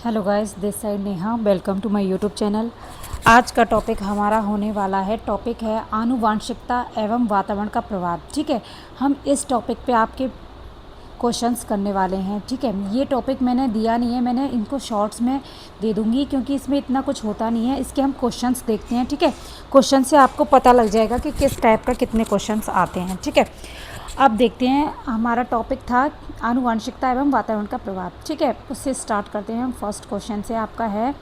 Hello guys, this side Neha. Welcome to my YouTube channel. आज का topic हमारा होने वाला है, टॉपिक है आनुवांशिकता एवं वातावरण का प्रभाव। ठीक है, हम इस टॉपिक पे आपके क्वेश्चंस करने वाले हैं। ठीक है, ये टॉपिक मैंने दिया नहीं है, मैंने इनको शॉर्ट्स में दे दूँगी क्योंकि इसमें इतना कुछ होता नहीं है। इसके हम क्वेश्चंस देखते हैं। ठीक है, क्वेश्चन से आपको पता लग जाएगा कि किस टाइप का कितने क्वेश्चंस आते हैं। ठीक है, अब देखते हैं। हमारा टॉपिक था आनुवांशिकता एवं वातावरण का प्रभाव। ठीक है, उससे स्टार्ट करते हैं हम। फर्स्ट क्वेश्चन से आपका है,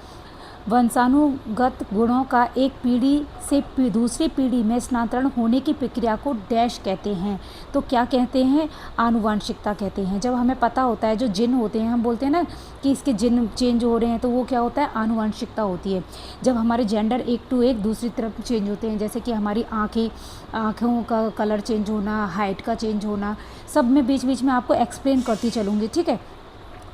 वंशानुगत गुणों का एक पीढ़ी से दूसरी पीढ़ी में स्थानांतरण होने की प्रक्रिया को डैश कहते हैं। तो क्या कहते हैं? आनुवांशिकता कहते हैं। जब हमें पता होता है, जो जिन होते हैं, हम बोलते हैं ना कि इसके जिन चेंज हो रहे हैं, तो वो क्या होता है? आनुवांशिकता होती है। जब हमारे जेंडर एक टू एक दूसरी तरफ चेंज होते हैं, जैसे कि हमारी आँखों का कलर चेंज होना, हाइट का चेंज होना, सब मैं बीच बीच में आपको एक्सप्लेन करती चलूँगी। ठीक है,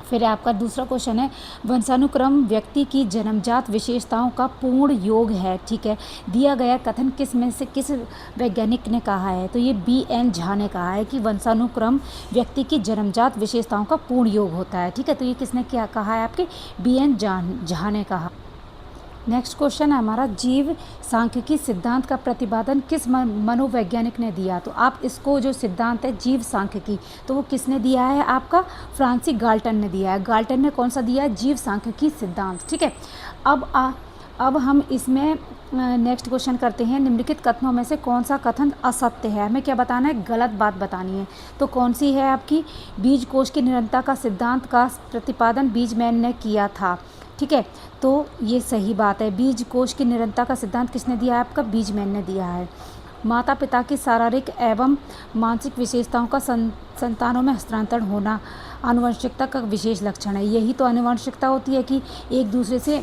फिर आपका दूसरा क्वेश्चन है, वंशानुक्रम व्यक्ति की जन्मजात विशेषताओं का पूर्ण योग है। ठीक है, दिया गया कथन किस में से किस वैज्ञानिक ने कहा है? तो ये B.N. झा ने कहा है कि वंशानुक्रम व्यक्ति की जन्मजात विशेषताओं का पूर्ण योग होता है। ठीक है, तो ये किसने क्या कहा है? आपके B.N. झा ने कहा। नेक्स्ट क्वेश्चन है हमारा, जीव सांख्यिकी सिद्धांत का प्रतिपादन किस मनोवैज्ञानिक ने दिया? तो आप इसको, जो सिद्धांत है जीव सांख्यिकी, तो वो किसने दिया है? आपका फ्रांसिस गाल्टन ने दिया है। गाल्टन ने कौन सा दिया है? जीव सांख्यिकी सिद्धांत। ठीक है, अब हम इसमें नेक्स्ट क्वेश्चन करते हैं, निम्नलिखित कथनों में से कौन सा कथन असत्य है? हमें क्या बताना है? गलत बात बतानी है। तो कौन सी है आपकी? बीज कोश की निरंतरता का सिद्धांत का प्रतिपादन बीजमैन ने किया था। ठीक है, तो ये सही बात है। बीज कोश की निरंतरता का सिद्धांत किसने दिया है? आपका बीजमैन ने दिया है। माता पिता की शारीरिक एवं मानसिक विशेषताओं का संतानों में हस्तांतरण होना आनुवंशिकता का विशेष लक्षण है। यही तो आनुवंशिकता होती है कि एक दूसरे से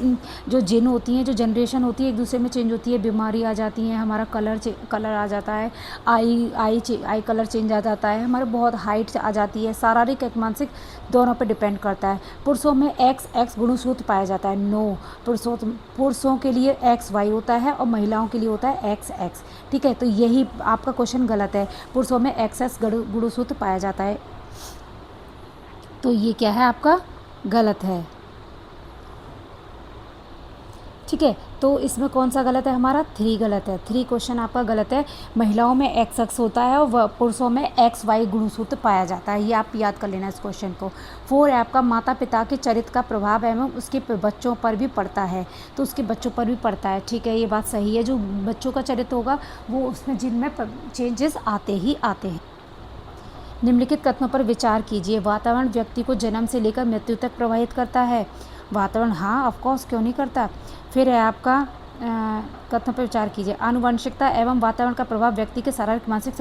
जो जीन होती हैं, जो जनरेशन होती है, एक दूसरे में चेंज होती है। बीमारी आ जाती है, हमारा कलर आ जाता है, आई कलर चेंज आ जाता है, हमारे बहुत हाइट आ जाती है। शारीरिक एक मानसिक दोनों पर डिपेंड करता है। पुरुषों में XX गुणसूत्र पाया जाता है। नो, पुरुषों के लिए XY होता है और महिलाओं के लिए होता है XX। ठीक है, तो यही आपका क्वेश्चन गलत है। पुरुषों में XX गुणसूत्र पाया जाता है, तो ये क्या है? आपका गलत है। ठीक है, तो इसमें कौन सा गलत है? हमारा 3 गलत है। 3 क्वेश्चन आपका गलत है। महिलाओं में XX होता है और पुरुषों में XY गुणसूत्र पाया जाता है। ये आप याद कर लेना इस क्वेश्चन को। 4 है आपका, माता पिता के चरित्र का प्रभाव एवं उसके बच्चों पर भी पड़ता है। तो उसके बच्चों पर भी पड़ता है। ठीक है, ये बात सही है। जो बच्चों का चरित्र होगा वो उसमें जिनमें चेंजेस आते ही आते हैं। निम्नलिखित कथनों पर विचार कीजिए। वातावरण व्यक्ति को जन्म से लेकर मृत्यु तक प्रभावित करता है। वातावरण, हाँ ऑफ कोर्स, क्यों नहीं करता। फिर है आपका कथनों पर विचार कीजिए। आनुवंशिकता एवं वातावरण का प्रभाव व्यक्ति के शारीरिक मानसिक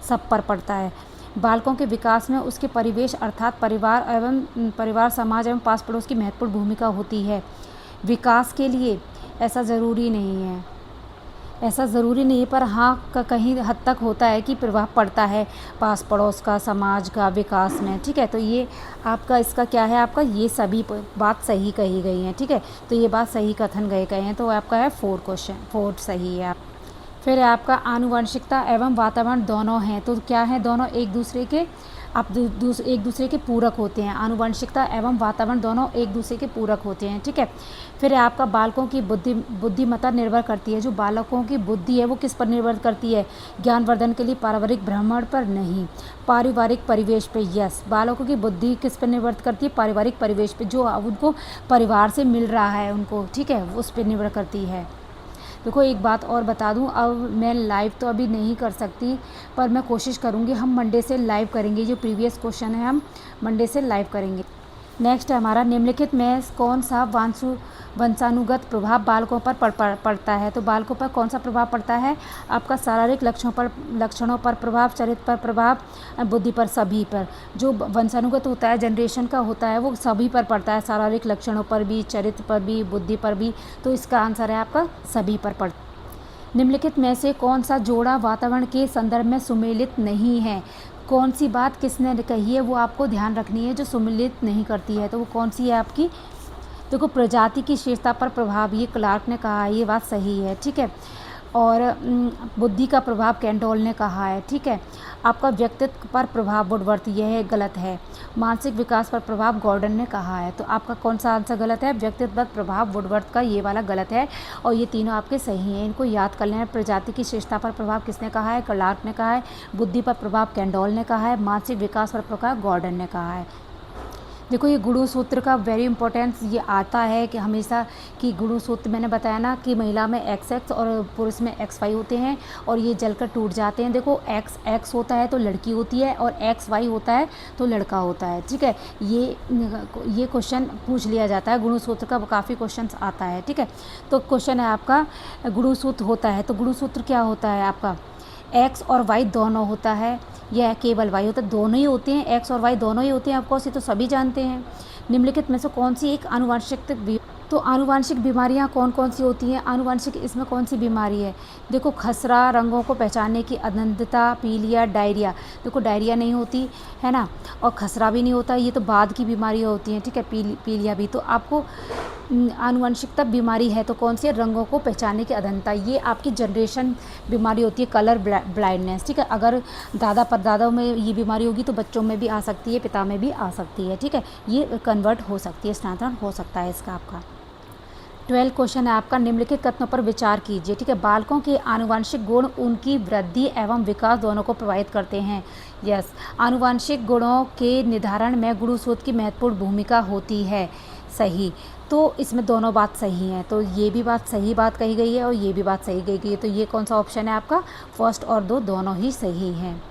सब पर पड़ता है। बालकों के विकास में उसके परिवेश अर्थात परिवार समाज एवं पास पड़ोस की महत्वपूर्ण भूमिका होती है। विकास के लिए ऐसा ज़रूरी नहीं है, पर हाँ कहीं हद तक होता है कि प्रभाव पड़ता है पास पड़ोस का, समाज का विकास में। ठीक है, तो ये आपका इसका क्या है? आपका ये सभी बात सही कही गई है। ठीक है, तो ये बात सही कथन गए हैं, तो आपका है 4 सही है। फिर है आपका, आनुवंशिकता एवं वातावरण दोनों हैं। तो क्या है? दोनों एक दूसरे के एक दूसरे के पूरक होते हैं। आनुवंशिकता एवं वातावरण दोनों एक दूसरे के पूरक होते हैं। ठीक है, फिर है आपका, बालकों की बुद्धिमत्ता निर्भर करती है। जो बालकों की बुद्धि है वो किस पर निर्भर करती है? ज्ञानवर्धन के लिए पारिवारिक भ्रमण पर नहीं, पारिवारिक परिवेश पे। यस, बालकों की बुद्धि किस पर निर्भर करती है? पारिवारिक परिवेश पे, जो उनको परिवार से मिल रहा है उनको। ठीक है, उस पर निर्भर करती है। देखो, एक बात और बता दूं, अब मैं लाइव तो अभी नहीं कर सकती, पर मैं कोशिश करूंगी। हम मंडे से लाइव करेंगे। जो प्रीवियस क्वेश्चन है हम मंडे से लाइव करेंगे। नेक्स्ट है हमारा, निम्नलिखित में कौन सा वंशानुगत प्रभाव बालकों पर पड़ता है? तो बालकों पर कौन सा प्रभाव पड़ता है? आपका शारीरिक लक्षणों पर प्रभाव, चरित्र पर प्रभाव, बुद्धि पर, सभी पर। जो वंशानुगत होता है, जनरेशन का होता है, वो सभी पर पड़ता है। शारीरिक लक्षणों पर भी, चरित्र पर भी, बुद्धि पर भी। तो इसका आंसर है आपका सभी पर पड़ता है। निम्नलिखित में से कौन सा जोड़ा वातावरण के संदर्भ में सुमेलित नहीं है? कौन सी बात किसने कही है वो आपको ध्यान रखनी है, जो सुमेलित नहीं करती है। तो वो कौन सी है आपकी? देखो, प्रजाति की विशेषता पर प्रभाव, ये क्लार्क ने कहा है, ये बात सही है। ठीक है, और बुद्धि का प्रभाव कैंडोल ने कहा है, ठीक है। आपका व्यक्तित्व पर प्रभाव वुडवर्थ, यह गलत है। मानसिक विकास पर प्रभाव गॉर्डन ने कहा है। तो आपका कौन सा आंसर गलत है? व्यक्तित्व पर प्रभाव वुडवर्थ का ये वाला गलत है, और ये तीनों आपके सही हैं। इनको याद कर लेना। प्रजाति की श्रेष्ठता पर प्रभाव किसने कहा है? क्लार्क ने कहा है। बुद्धि पर प्रभाव कैंडोल ने कहा है। मानसिक विकास पर प्रभाव गॉर्डन ने कहा है। देखो, ये गुणु सूत्र का वेरी इंपॉर्टेंस ये आता है कि हमेशा कि गुणु सूत्र मैंने बताया ना कि महिला में XX और पुरुष में XY होते हैं, और ये जलकर टूट जाते हैं। देखो, X होता है तो लड़की होती है, और XY होता है तो लड़का होता है, ठीक है। ये क्वेश्चन पूछ लिया जाता है, गुणु सूत्र का काफ़ी क्वेश्चन आता है, ठीक है। तो क्वेश्चन है आपका, गुणु सूत्र होता है तो गुणु सूत्र क्या होता है आपका? X और Y दोनों होता है, यह केवल Y होता है? दोनों ही होते हैं, X और Y दोनों ही होते हैं, ऑफकोर्स ये तो सभी जानते हैं। निम्नलिखित में से कौन सी एक आनुवंशिक तो आनुवंशिक बीमारियां कौन कौन सी होती हैं? आनुवंशिक इसमें कौन सी बीमारी है? देखो, खसरा, रंगों को पहचानने की अनंतता, पीलिया, डायरिया। देखो, डायरिया नहीं होती है ना, और खसरा भी नहीं होता, ये तो बाद की बीमारियां होती हैं, ठीक है। पीलिया भी। तो आपको आनुवंशिकता बीमारी है तो कौन सी है? रंगों को पहचानने की अदंता, ये आपकी जनरेशन बीमारी होती है, कलर ब्लाइंडनेस, ठीक है। अगर दादा परदादा में ये बीमारी होगी तो बच्चों में भी आ सकती है, पिता में भी आ सकती है, ठीक है। ये कन्वर्ट हो सकती है, स्थानांतरण हो सकता है इसका। आपका 12 क्वेश्चन है आपका, निम्नलिखित कथनों पर विचार कीजिए, ठीक है। बालकों के आनुवंशिक गुण उनकी वृद्धि एवं विकास दोनों को प्रभावित करते हैं। यस, आनुवंशिक गुणों के निर्धारण में गुणसूत्र की महत्वपूर्ण भूमिका होती है। सही। तो इसमें दोनों बात सही है, तो ये भी बात सही बात कही गई है और ये भी बात सही कही गई है। तो ये कौन सा ऑप्शन है आपका? फर्स्ट और दो दोनों ही सही हैं।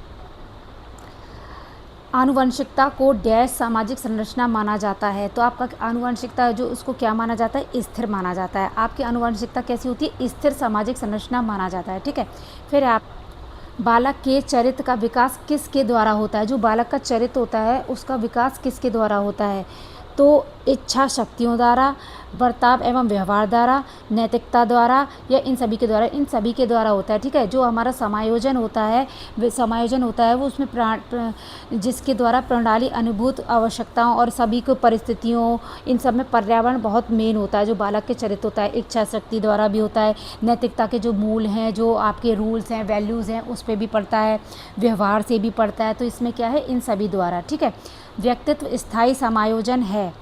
आनुवंशिकता को डैश सामाजिक संरचना माना जाता है। तो आपका आनुवंशिकता जो उसको क्या माना जाता है? स्थिर माना जाता है। आपकी आनुवंशिकता कैसी होती है? स्थिर सामाजिक संरचना माना जाता है, ठीक है। फिर आप बालक के चरित्र का विकास किसके द्वारा होता है? जो बालक का चरित्र होता है उसका विकास किसके द्वारा होता है? तो इच्छा शक्तियों द्वारा, बर्ताव एवं व्यवहार द्वारा, नैतिकता द्वारा, या इन सभी के द्वारा? इन सभी के द्वारा होता है, ठीक है। जो हमारा समायोजन होता है वो उसमें जिसके द्वारा प्रणाली अनुभूत आवश्यकताओं और सभी को परिस्थितियों, इन सब में पर्यावरण बहुत मेन होता है। जो बालक के चरित्र होता है इच्छा शक्ति द्वारा भी होता है, नैतिकता के जो मूल हैं, जो आपके रूल्स हैं, वैल्यूज़ हैं, उस पर भी पड़ता है, व्यवहार से भी पड़ता है। तो इसमें क्या है? इन सभी द्वारा, ठीक है। व्यक्तित्व स्थायी समायोजन है।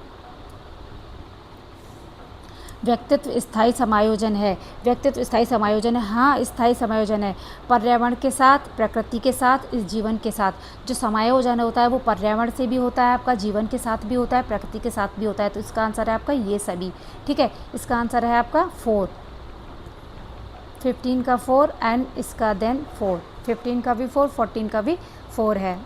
व्यक्तित्व स्थायी समायोजन है। व्यक्तित्व स्थायी समायोजन है, हाँ स्थायी समायोजन है। पर्यावरण के साथ, प्रकृति के साथ, इस जीवन के साथ जो समायोजन होता है वो पर्यावरण से भी होता है, आपका जीवन के साथ भी होता है, प्रकृति के साथ भी होता है। तो इसका आंसर है आपका ये सभी, ठीक है। इसका आंसर है आपका 4, 15 का 4 एंड इसका देन 4, 15 का भी 4, 14 का भी 4 है।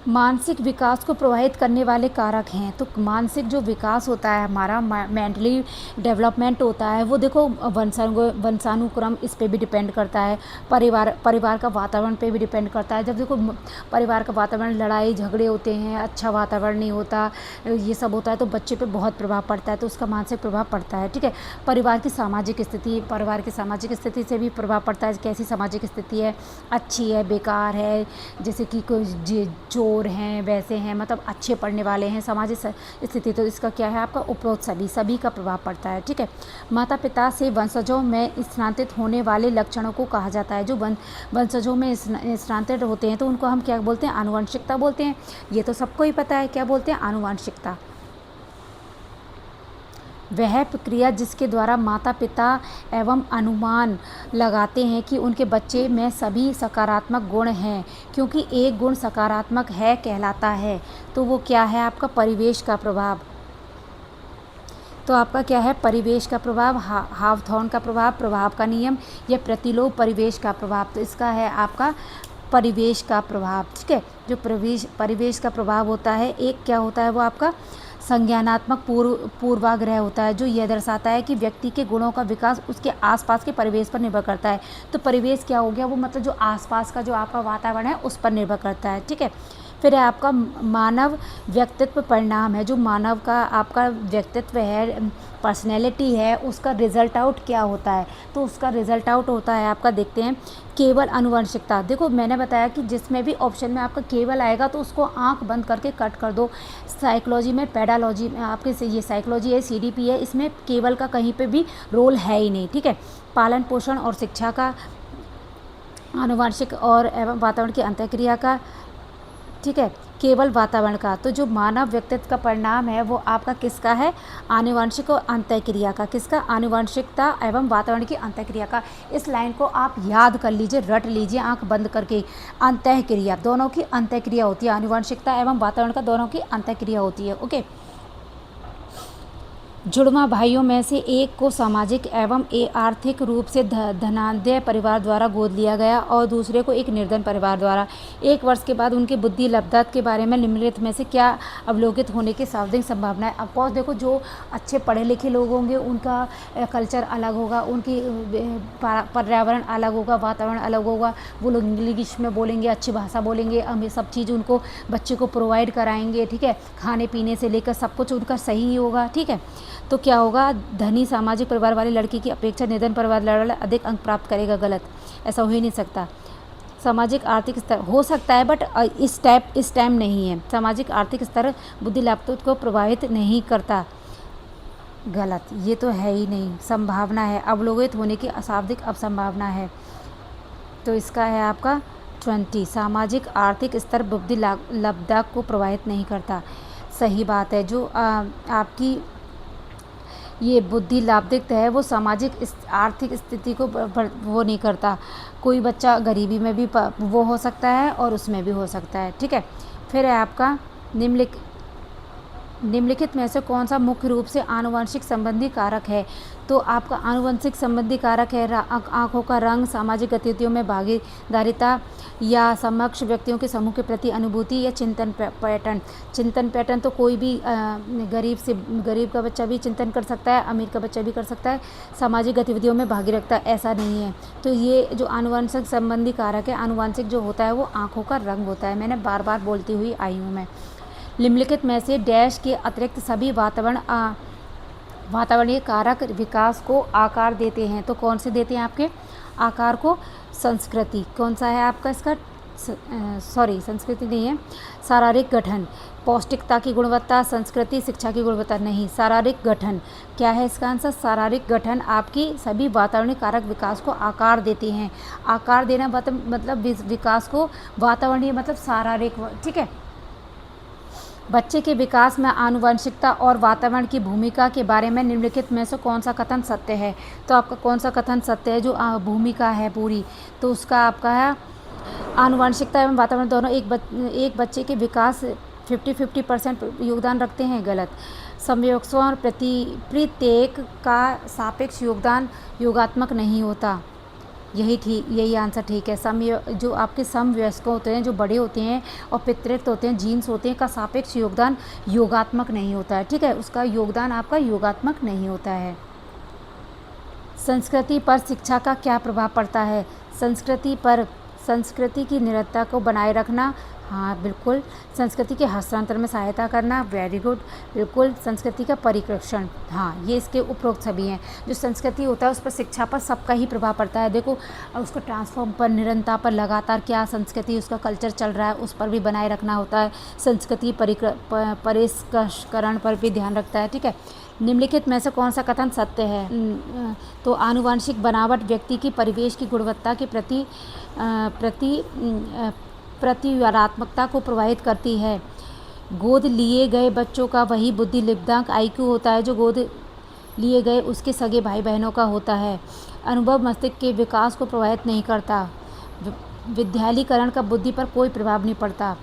मानसिक विकास को प्रभावित करने वाले कारक हैं। तो मानसिक जो विकास होता है हमारा, मेंटली डेवलपमेंट होता है, वो देखो वंशानुक्रम इस पे भी डिपेंड करता है, परिवार का वातावरण पे भी डिपेंड करता है। जब देखो परिवार का वातावरण, लड़ाई झगड़े होते हैं, अच्छा वातावरण नहीं होता, ये सब होता है, तो बच्चे पे बहुत प्रभाव पड़ता है, तो उसका मानसिक प्रभाव पड़ता है, ठीक है। परिवार की सामाजिक स्थिति से भी प्रभाव पड़ता है। कैसी सामाजिक स्थिति है? अच्छी है, बेकार है, जैसे कि कोई चोर हैं, वैसे हैं, मतलब अच्छे पढ़ने वाले हैं, सामाजिक स्थिति। तो इसका क्या है आपका? उपरोक्त सभी का प्रभाव पड़ता है, ठीक है। माता पिता से वंशजों में स्थानांतरित होने वाले लक्षणों को कहा जाता है। जो वंशजों में स्थानांतरित होते हैं तो उनको हम क्या बोलते हैं? आनुवंशिकता बोलते हैं। ये तो सबको ही पता है, क्या बोलते हैं? आनुवंशिकता। वह प्रक्रिया जिसके द्वारा माता पिता एवं अनुमान लगाते हैं कि उनके बच्चे में सभी सकारात्मक गुण हैं, क्योंकि एक गुण सकारात्मक है कहलाता है। तो वो क्या है आपका? परिवेश का प्रभाव। तो आपका क्या है? परिवेश का प्रभाव, हावथॉर्न का प्रभाव का नियम, या प्रतिलोम परिवेश का प्रभाव। तो इसका है आपका परिवेश का प्रभाव, ठीक है। जो परिवेश का प्रभाव होता है, एक क्या होता है वो आपका संज्ञानात्मक पूर्वाग्रह होता है, जो यह दर्शाता है कि व्यक्ति के गुणों का विकास उसके आसपास के परिवेश पर निर्भर करता है। तो परिवेश क्या हो गया? वो मतलब जो आसपास का जो आपका वातावरण है उस पर निर्भर करता है, ठीक है। फिर है आपका मानव व्यक्तित्व परिणाम है, जो मानव का आपका व्यक्तित्व है, पर्सनैलिटी है, उसका रिजल्ट आउट क्या होता है, तो उसका रिजल्ट आउट होता है आपका, देखते हैं, केवल आनुवंशिकता। देखो मैंने बताया कि जिसमें भी ऑप्शन में आपका केवल आएगा तो उसको आंख बंद करके कट कर दो। साइकोलॉजी में, पेडालॉजी में आपके से ये साइकोलॉजी है, सीडीपी है, इसमें केवल का कहीं पे भी रोल है ही नहीं, ठीक है। पालन पोषण और शिक्षा का, आनुवंशिक और एवं वातावरण की अंतःक्रिया का, ठीक है, केवल वातावरण का। तो जो मानव व्यक्तित्व का परिणाम है वो आपका किसका है, आनुवंशिक और अंतःक्रिया का। किसका, आनुवंशिकता एवं वातावरण की अंतःक्रिया का। इस लाइन को आप याद कर लीजिए, रट लीजिए आंख बंद करके। अंतःक्रिया, दोनों की अंतःक्रिया होती है, आनुवंशिकता एवं वातावरण का दोनों की अंतःक्रिया होती है। ओके। जुड़वा भाइयों में से एक को सामाजिक एवं आर्थिक रूप से धनाढ्य परिवार द्वारा गोद लिया गया और दूसरे को एक निर्धन परिवार द्वारा। 1 वर्ष के बाद उनकी बुद्धि लब्धता के बारे में निम्नलिखित में से क्या अवलोकित होने की सर्वाधिक संभावना है। ऑफकोर्स देखो, जो अच्छे पढ़े लिखे लोग होंगे उनका कल्चर अलग होगा, उनकी पर्यावरण अलग होगा, वातावरण अलग होगा, वो लोग इंग्लिश में बोलेंगे, अच्छी भाषा बोलेंगे, हम ये सब चीज़ उनको बच्चे को प्रोवाइड कराएंगे, ठीक है, खाने पीने से लेकर सब कुछ उनका सही ही होगा, ठीक है। तो क्या होगा, धनी सामाजिक परिवार वाली लड़की की अपेक्षा निर्धन परिवार वाला अधिक अंक प्राप्त करेगा। गलत, ऐसा हो ही नहीं सकता। सामाजिक आर्थिक स्तर हो सकता है बट इस टाइम नहीं है। सामाजिक आर्थिक स्तर बुद्धि लाभ को प्रभावित नहीं करता। गलत, ये तो है ही नहीं। संभावना है, अवलोकित होने की अशाब्दिक संभावना है, तो इसका है आपका 20। सामाजिक आर्थिक स्तर बुद्धि लब्धता को प्रभावित नहीं करता। सही बात है। जो आपकी ये बुद्धि लाभदिक है वो सामाजिक आर्थिक स्थिति को वो नहीं करता। कोई बच्चा गरीबी में भी वो हो सकता है और उसमें भी हो सकता है, ठीक है। फिर है आपका निम्नलिखित में से कौन सा मुख्य रूप से आनुवंशिक संबंधी कारक है। तो आपका आनुवंशिक संबंधी कारक है आँखों का रंग, सामाजिक गतिविधियों में भागीदारिता या समक्ष व्यक्तियों के समूह के प्रति अनुभूति या चिंतन पैटर्न। चिंतन पैटर्न तो कोई भी गरीब का बच्चा भी चिंतन कर सकता है, अमीर का बच्चा भी कर सकता है। सामाजिक गतिविधियों में भागी रखता है, ऐसा नहीं है। तो ये जो आनुवंशिक संबंधी कारक है, आनुवंशिक जो होता है वो आँखों का रंग होता है। मैंने बार बार बोलती हुई आई हूँ मैं। निम्नलिखित में से डैश के अतिरिक्त सभी वातावरणीय कारक विकास को आकार देते हैं। तो कौन से देते हैं आपके आकार को, संस्कृति। कौन सा है आपका इसका, संस्कृति नहीं है, शारीरिक गठन, पौष्टिकता की गुणवत्ता, संस्कृति, शिक्षा की गुणवत्ता नहीं, शारीरिक गठन। क्या है इसका आंसर, शारीरिक गठन आपकी सभी वातावरणीय कारक विकास को आकार देते हैं। आकार देना मतलब विकास को, वातावरणीय मतलब शारीरिक, ठीक है। बच्चे के विकास में आनुवंशिकता और वातावरण की भूमिका के बारे में निम्नलिखित में से कौन सा कथन सत्य है। तो आपका कौन सा कथन सत्य है, जो भूमिका है पूरी, तो उसका आपका है आनुवंशिकता एवं वातावरण दोनों एक बच्चे के विकास 50-50% योगदान रखते हैं। गलत, समवयस्कों और प्रत्येक का सापेक्ष योगदान योगात्मक नहीं होता। यही आंसर ठीक है। जो आपके समवयस्क होते हैं, जो बड़े होते हैं, और पितृत्व होते हैं, जीन्स होते हैं, का सापेक्ष योगदान योगात्मक नहीं होता है, ठीक है। उसका योगदान आपका योगात्मक नहीं होता है। संस्कृति पर शिक्षा का क्या प्रभाव पड़ता है। संस्कृति की निरंतरता को बनाए रखना, हाँ बिल्कुल। संस्कृति के हस्तांतरण में सहायता करना, वेरी गुड, बिल्कुल। संस्कृति का परिरक्षण, हाँ, ये इसके उपरोक्त सभी हैं। जो संस्कृति होता है उस पर शिक्षा पर सबका ही प्रभाव पड़ता है। देखो उसको ट्रांसफॉर्म पर, निरंतरता पर, लगातार क्या संस्कृति उसका कल्चर चल रहा है उस पर भी बनाए रखना होता है। संस्कृति परिष्करण पर भी ध्यान रखता है, ठीक है। निम्नलिखित में से कौन सा कथन सत्य है। तो आनुवंशिक बनावट व्यक्ति की परिवेश की गुणवत्ता के प्रतिवारात्मकता को प्रभावित करती है। गोद लिए गए बच्चों का वही बुद्धि लब्धांक IQ होता है जो गोद लिए गए उसके सगे भाई बहनों का होता है। अनुभव मस्तिष्क के विकास को प्रभावित नहीं करता। विद्यालयीकरण का बुद्धि पर कोई प्रभाव नहीं पड़ता।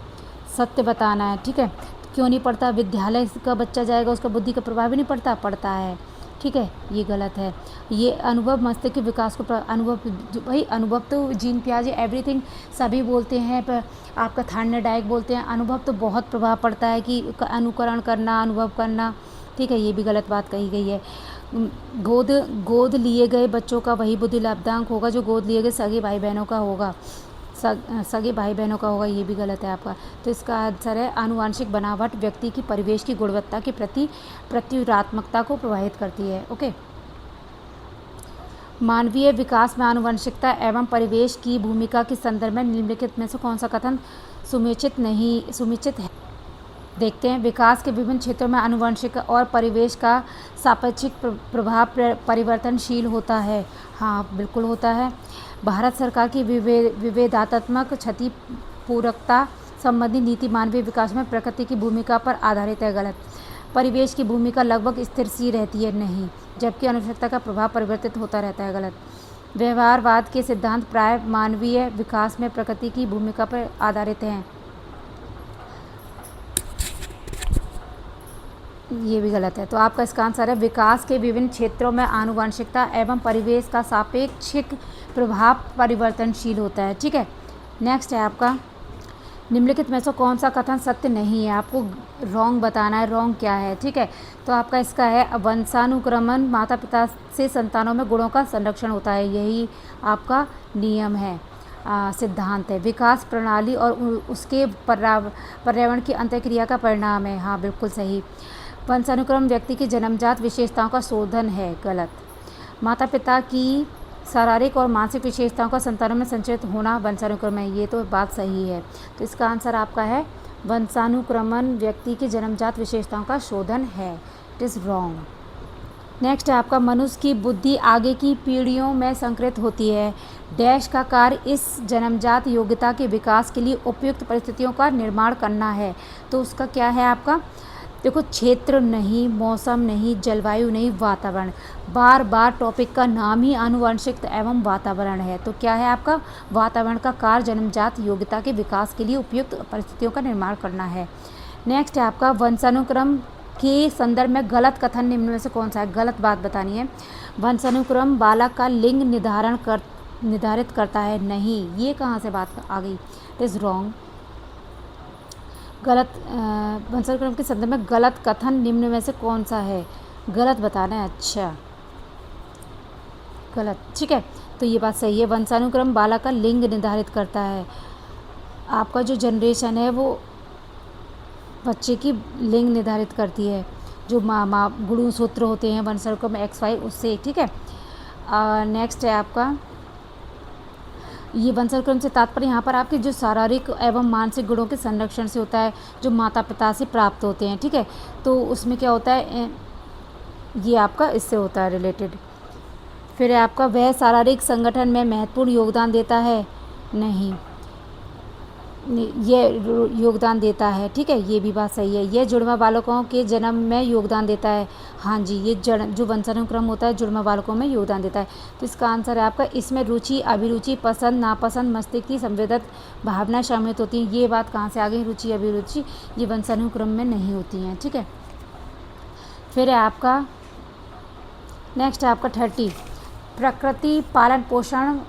सत्य बताना है, ठीक है। क्यों नहीं पड़ता, विद्यालय का बच्चा जाएगा उसका बुद्धि का प्रभाव ही नहीं पड़ता है, ठीक है। ये गलत है। ये अनुभव मस्तिष्क के विकास को अनुभव तो जीन पियाजे एवरीथिंग सभी बोलते हैं, पर आपका थार्नेडाइक बोलते हैं। अनुभव तो बहुत प्रभाव पड़ता है कि अनुकरण करना, अनुभव करना, ठीक है। ये भी गलत बात कही गई है। गोद लिए गए बच्चों का वही बुद्धि लब्धांक होगा जो गोद लिए गए सगे भाई बहनों का होगा। सगे भाई बहनों का होगा, ये भी गलत है आपका। तो इसका आंसर है आनुवांशिक बनावट व्यक्ति की परिवेश की गुणवत्ता के प्रति प्रत्युरात्मकता को प्रभावित करती है। ओके। मानवीय विकास में आनुवंशिकता एवं परिवेश की भूमिका के संदर्भ में निम्नलिखित में से कौन सा कथन सुनिश्चित है? देखते हैं। विकास के विभिन्न क्षेत्रों में आनुवंशिक और परिवेश का सापेक्षिक प्रभाव परिवर्तनशील होता है। हाँ, बिल्कुल होता है। भारत सरकार की विवेदात्मक क्षतिपूरकता संबंधी नीति मानवीय विकास में प्रकृति की भूमिका पर आधारित है। गलत। परिवेश की भूमिका लगभग स्थिर सी रहती है। नहीं, जबकि आनुवंशिकता का प्रभाव परिवर्तित होता रहता है। गलत। व्यवहारवाद के सिद्धांत प्राय मानवीय विकास में प्रकृति की भूमिका पर आधारित हैं। ये भी गलत है। तो आपका इसका आंसर है विकास के विभिन्न क्षेत्रों में आनुवंशिकता एवं परिवेश का सापेक्षिक प्रभाव परिवर्तनशील होता है। ठीक है। नेक्स्ट है आपका, निम्नलिखित में से कौन सा कथन सत्य नहीं है? आपको रॉन्ग बताना है। रॉन्ग क्या है? ठीक है। तो आपका इसका है वंशानुक्रमण माता पिता से संतानों में गुणों का संरक्षण होता है। यही आपका नियम है, सिद्धांत है। विकास प्रणाली और उसके पर्यावरण की अंतःक्रिया का परिणाम है। हाँ, बिल्कुल सही। वंशानुक्रम व्यक्ति की जन्मजात विशेषताओं का शोधन है। गलत। माता पिता की शारीरिक और मानसिक विशेषताओं का संतानों में संचित होना वंशानुक्रम है। ये तो बात सही है। तो इसका आंसर आपका है वंशानुक्रमण व्यक्ति की जन्मजात विशेषताओं का शोधन है। It is wrong. नेक्स्ट है आपका, मनुष्य की बुद्धि आगे की पीढ़ियों में संकृत होती है। डैश का कार्य इस जन्मजात योग्यता के विकास के लिए उपयुक्त परिस्थितियों का निर्माण करना है। तो उसका क्या है आपका? देखो, क्षेत्र नहीं, मौसम नहीं, जलवायु नहीं, वातावरण। बार बार टॉपिक का नाम ही आनुवंशिकता एवं वातावरण है। तो क्या है आपका? वातावरण का कार्य जन्मजात योग्यता के विकास के लिए उपयुक्त परिस्थितियों का निर्माण करना है। नेक्स्ट है आपका, वंशानुक्रम के संदर्भ में गलत कथन निम्न में से कौन सा है? गलत बात बतानी है। वंशानुक्रम बालक का लिंग निर्धारित करता है। नहीं, ये कहाँ से बात आ गई? It is wrong. गलत। वंशानुक्रम के संदर्भ में गलत कथन निम्न में से कौन सा है? गलत बताना है। अच्छा, गलत। ठीक है। तो ये बात सही है। वंशानुक्रम बालक का लिंग निर्धारित करता है। आपका जो जनरेशन है वो बच्चे की लिंग निर्धारित करती है। जो माँ गुणसूत्र होते हैं वंशानुक्रम XY, उससे। ठीक है। नेक्स्ट है आपका, ये वंशानुक्रम से तात्पर्य यहाँ पर आपके जो शारीरिक एवं मानसिक गुणों के संरक्षण से होता है, जो माता पिता से प्राप्त होते हैं। ठीक है। तो उसमें क्या होता है, ये आपका इससे होता है रिलेटेड। फिर आपका, वह शारीरिक संगठन में महत्वपूर्ण योगदान देता है। नहीं, ये योगदान देता है। ठीक है, ये भी बात सही है। ये जुड़वा बालकों के जन्म में योगदान देता है। हाँ जी, ये जो वंशानुक्रम होता है जुड़वा बालकों में योगदान देता है। तो इसका आंसर है आपका, इसमें रुचि, अभिरुचि, पसंद, नापसंद, मस्तिष्क की संवेदक भावनाएं शामिल होती हैं। ये बात कहाँ से आ गई? रुचि, अभिरुचि, ये वंशानुक्रम में नहीं होती हैं। ठीक है। फिर है आपका, नेक्स्ट है आपका 30, प्रकृति पालन पोषण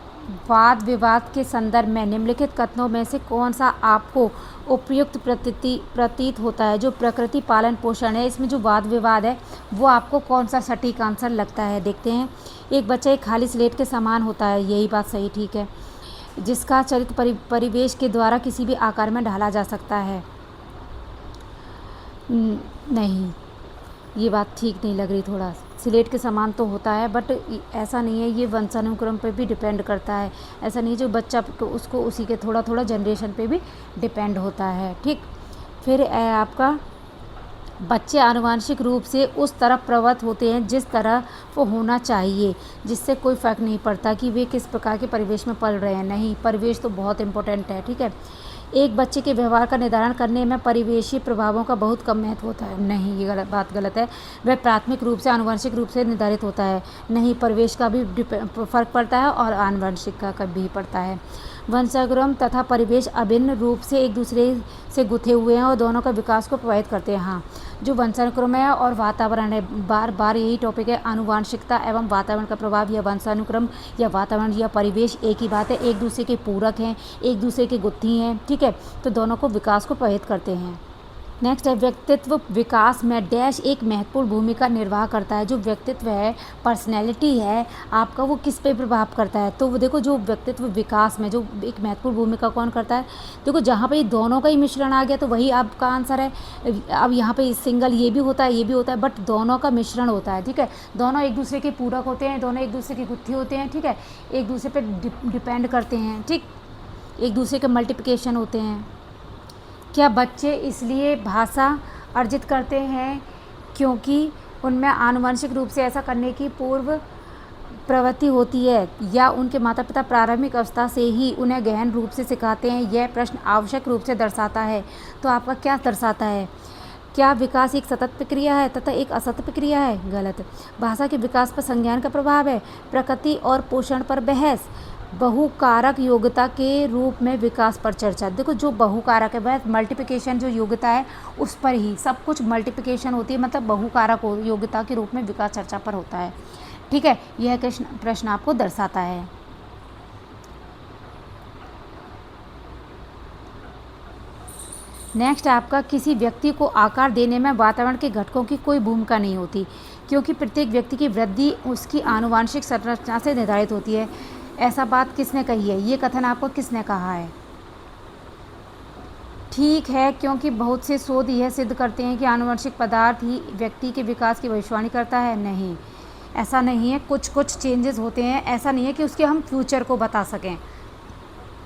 वाद विवाद के संदर्भ में निम्नलिखित कथनों में से कौन सा आपको उपयुक्त प्रतीत होता है? जो प्रकृति पालन पोषण है, इसमें जो वाद विवाद है वो आपको कौन सा सटीक आंसर लगता है? देखते हैं। एक बच्चा एक खाली स्लेट के समान होता है। यही बात सही, ठीक है। जिसका चरित्र परिवेश के द्वारा किसी भी आकार में ढाला जा सकता है। नहीं, ये बात ठीक नहीं लग रही। थोड़ा स्लेट के समान तो होता है, बट ऐसा नहीं है। ये वंशानुक्रम पे भी डिपेंड करता है। ऐसा नहीं है जो बच्चा तो उसको उसी के थोड़ा थोड़ा जनरेशन पे भी डिपेंड होता है। ठीक। फिर आपका, बच्चे आनुवांशिक रूप से उस तरफ प्रवृत्त होते हैं जिस तरह वो होना चाहिए, जिससे कोई फ़र्क नहीं पड़ता कि वे किस प्रकार के परिवेश में पल रहे हैं। नहीं, परिवेश तो बहुत इम्पोर्टेंट है। ठीक है। एक बच्चे के व्यवहार का निर्धारण करने में परिवेशीय प्रभावों का बहुत कम महत्व होता है। नहीं, ये बात गलत है। वह प्राथमिक रूप से आनुवंशिक रूप से निर्धारित होता है। नहीं, परिवेश का भी फ़र्क पड़ता है और आनुवंशिक का भी पड़ता है। वंशानुक्रम तथा परिवेश अभिन्न रूप से एक दूसरे से गुथे हुए हैं और दोनों का विकास को प्रभावित करते हैं। हाँ, जो वंशानुक्रम है और वातावरण है, बार बार यही टॉपिक है। आनुवांशिकता एवं वातावरण का प्रभाव, या वंशानुक्रम या वातावरण या परिवेश एक ही बात है। एक दूसरे के पूरक हैं, एक दूसरे के गुत्थी हैं। ठीक है। तो दोनों को विकास को प्रभावित करते हैं। नेक्स्ट है व्यक्तित्व विकास में डैश एक महत्वपूर्ण भूमिका निर्वाह करता है। जो व्यक्तित्व है, पर्सनैलिटी है आपका, वो किस पे प्रभाव करता है? तो वो देखो, जो व्यक्तित्व विकास में जो एक महत्वपूर्ण भूमिका कौन करता है? देखो, जहाँ पे ये दोनों का ही मिश्रण आ गया तो वही आपका आंसर है। अब यहाँ पे सिंगल ये भी होता है, ये भी होता है, बट दोनों का मिश्रण होता है, ठीक है। दोनों एक दूसरे के पूरक होते हैं, दोनों एक दूसरे की गुत्थी होते हैं, ठीक है, एक दूसरे पर डिपेंड करते हैं, ठीक, एक दूसरे के मल्टीप्लिकेशन होते हैं। क्या बच्चे इसलिए भाषा अर्जित करते हैं क्योंकि उनमें आनुवंशिक रूप से ऐसा करने की पूर्व प्रवृत्ति होती है, या उनके माता पिता प्रारंभिक अवस्था से ही उन्हें गहन रूप से सिखाते हैं? यह प्रश्न आवश्यक रूप से दर्शाता है। तो आपका क्या दर्शाता है? क्या विकास एक सतत प्रक्रिया है तथा एक असतत प्रक्रिया है? गलत। भाषा के विकास पर संज्ञान का प्रभाव है। प्रकृति और पोषण पर बहस। बहुकारक योग्यता के रूप में विकास पर चर्चा। देखो, जो बहुकारक है वह मल्टीप्लिकेशन जो योग्यता है उस पर ही सब कुछ मल्टीप्लिकेशन होती है, मतलब बहुकारक योग्यता के रूप में विकास चर्चा पर होता है, ठीक है। यह प्रश्न आपको दर्शाता है। नेक्स्ट आपका किसी व्यक्ति को आकार देने में वातावरण के घटकों की कोई भूमिका नहीं होती, क्योंकि प्रत्येक व्यक्ति की वृद्धि उसकी आनुवांशिक संरचना से निर्धारित होती है। ऐसा बात किसने कही है? ये कथन आपको किसने कहा है? ठीक है, क्योंकि बहुत से शोध यह सिद्ध करते हैं कि आनुवंशिक पदार्थ ही व्यक्ति के विकास की भविष्यवाणी करता है। नहीं, ऐसा नहीं है। कुछ कुछ चेंजेस होते हैं, ऐसा नहीं है कि उसके हम फ्यूचर को बता सकें।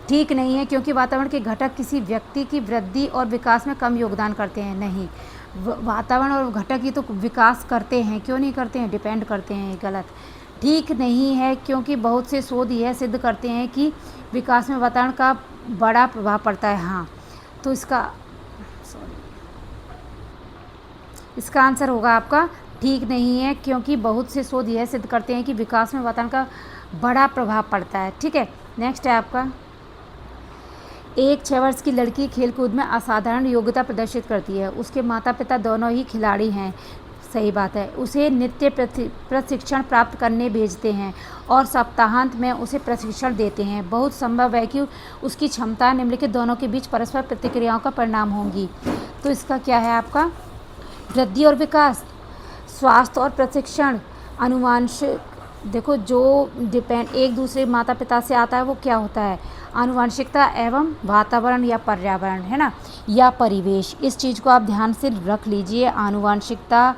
ठीक नहीं है, क्योंकि वातावरण के घटक किसी व्यक्ति की वृद्धि और विकास में कम योगदान करते हैं। नहीं, वातावरण और घटक ही तो विकास करते हैं, क्यों नहीं करते हैं? डिपेंड करते हैं। गलत। ठीक नहीं है, क्योंकि बहुत से शोध यह सिद्ध करते हैं कि विकास में वातावरण का बड़ा प्रभाव पड़ता है। हाँ, तो इसका आंसर होगा आपका ठीक नहीं है, क्योंकि बहुत से शोध यह सिद्ध करते हैं कि विकास में वातावरण का बड़ा प्रभाव पड़ता है, ठीक है। नेक्स्ट है आपका, एक 6 वर्ष की लड़की खेलकूद में असाधारण योग्यता प्रदर्शित करती है। उसके माता पिता दोनों ही खिलाड़ी हैं। सही बात है। उसे नृत्य प्रशिक्षण प्राप्त करने भेजते हैं और सप्ताहांत में उसे प्रशिक्षण देते हैं। बहुत संभव है कि उसकी क्षमता निम्नलिखित दोनों के बीच परस्पर प्रतिक्रियाओं का परिणाम होंगी। तो इसका क्या है आपका? वृद्धि और विकास, स्वास्थ्य और प्रशिक्षण, अनुवांशिक। देखो, जो डिपेंड एक दूसरे माता पिता से आता है वो क्या होता है? आनुवांशिकता एवं वातावरण या पर्यावरण, है ना, या परिवेश। इस चीज़ को आप ध्यान से रख लीजिए। आनुवांशिकता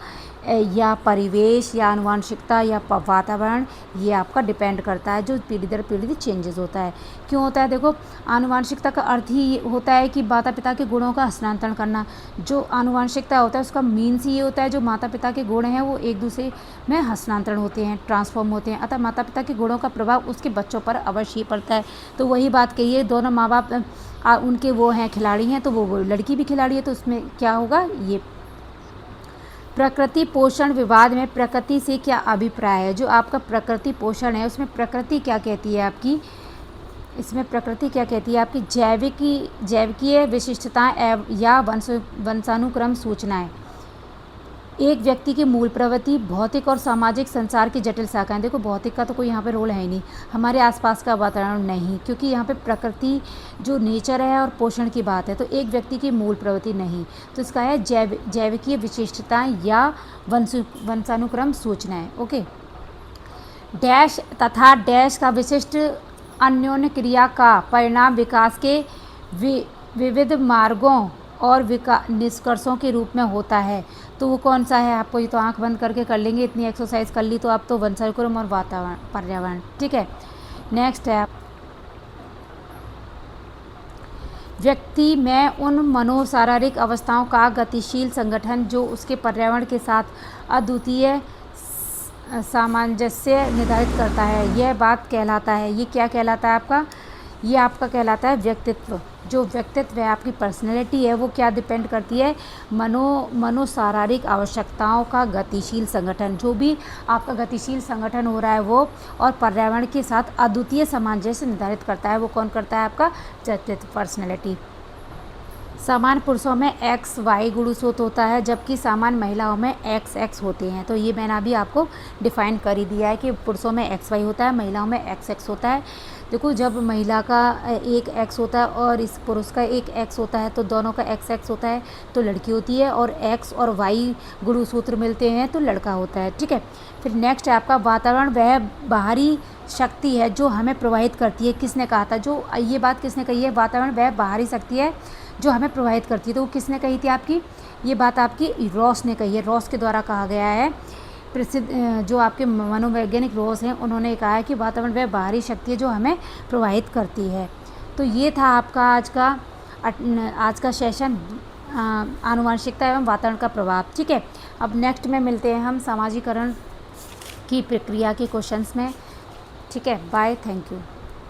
या परिवेश या आनुवांशिकता या वातावरण, ये आपका डिपेंड करता है, जो पीढ़ी दर पीढ़ी चेंजेस होता है। क्यों होता है? देखो, आनुवांशिकता का अर्थ ही होता है कि माता पिता के गुणों का हस्तांतरण करना। जो आनुवांशिकता होता है उसका मीन्स ये होता है जो माता पिता के गुण हैं वो एक दूसरे में हस्तांतरण होते हैं, ट्रांसफॉर्म होते हैं, अतः माता पिता के गुणों का प्रभाव उसके बच्चों पर अवश्य ही पड़ता है। तो वही बात कही है, दोनों माँ बाप उनके वो हैं, खिलाड़ी हैं, तो वो लड़की भी खिलाड़ी है, तो उसमें क्या होगा? ये प्रकृति पोषण विवाद में प्रकृति से क्या अभिप्राय है? जो आपका प्रकृति पोषण है उसमें प्रकृति क्या कहती है आपकी? इसमें प्रकृति क्या कहती है आपकी? जैविकीय विशिष्टताएं या वंशानुक्रम सूचनाएं। एक व्यक्ति की मूल प्रवृत्ति, भौतिक और सामाजिक संसार की जटिल शाखाएं। देखो, भौतिक का तो कोई यहाँ पे रोल है ही नहीं, हमारे आसपास का वातावरण नहीं, क्योंकि यहाँ पे प्रकृति जो नेचर है और पोषण की बात है। तो एक व्यक्ति की मूल प्रवृत्ति नहीं, तो इसका है जैविकीय विशिष्टताएं या वंशानुक्रम सूचनाएं। ओके। डैश तथा डैश का विशिष्ट अन्योन्य क्रिया का परिणाम विकास के विविध मार्गों और निष्कर्षों के रूप में होता है। तो वो कौन सा है? आपको ये तो आंख बंद करके कर लेंगे, इतनी एक्सरसाइज कर ली तो आप तो वंशानुक्रम और वातावरण पर्यावरण, ठीक है। नेक्स्ट है, व्यक्ति में उन मनोशारीरिक अवस्थाओं का गतिशील संगठन जो उसके पर्यावरण के साथ अद्वितीय सामंजस्य निर्धारित करता है, यह बात कहलाता है। ये क्या कहलाता है आपका? ये आपका कहलाता है व्यक्तित्व। जो व्यक्तित्व है, आपकी पर्सनैलिटी है, वो क्या डिपेंड करती है? मनोशारीरिक आवश्यकताओं का गतिशील संगठन। जो भी आपका गतिशील संगठन हो रहा है वो और पर्यावरण के साथ अद्वितीय सामंजस्य निर्धारित करता है। वो कौन करता है? आपका व्यक्तित्व, पर्सनैलिटी। सामान्य पुरुषों में XY गुणसूत्र होता है, जबकि सामान्य महिलाओं में XX होते हैं। तो ये मैंने अभी आपको डिफाइन कर ही दिया है कि पुरुषों में XY होता है, महिलाओं में XX होता है। देखो जब महिला का एक एक्स होता है और इस पुरुष का एक एक्स होता है तो दोनों का एक्स एक्स होता है तो लड़की होती है, और एक्स और वाई गुणसूत्र मिलते हैं तो लड़का होता है। ठीक है, फिर नेक्स्ट है आपका वातावरण वह बाहरी शक्ति है जो हमें प्रभावित करती है। किसने कहा था, जो ये बात किसने कही है, वातावरण वह बाहरी शक्ति है जो हमें प्रभावित करती है, तो वो किसने कही थी आपकी, ये बात आपकी रॉस ने कही है, रॉस के द्वारा कहा गया है। प्रसिद्ध जो आपके मनोवैज्ञानिक रॉस हैं उन्होंने कहा है कि वातावरण वह बाहरी शक्ति है जो हमें प्रभावित करती है। तो ये था आपका आज का सेशन आनुवंशिकता एवं वातावरण का प्रभाव। ठीक है, अब नेक्स्ट में मिलते हैं हम समाजीकरण की प्रक्रिया के क्वेश्चंस में। ठीक है, बाय, थैंक यू।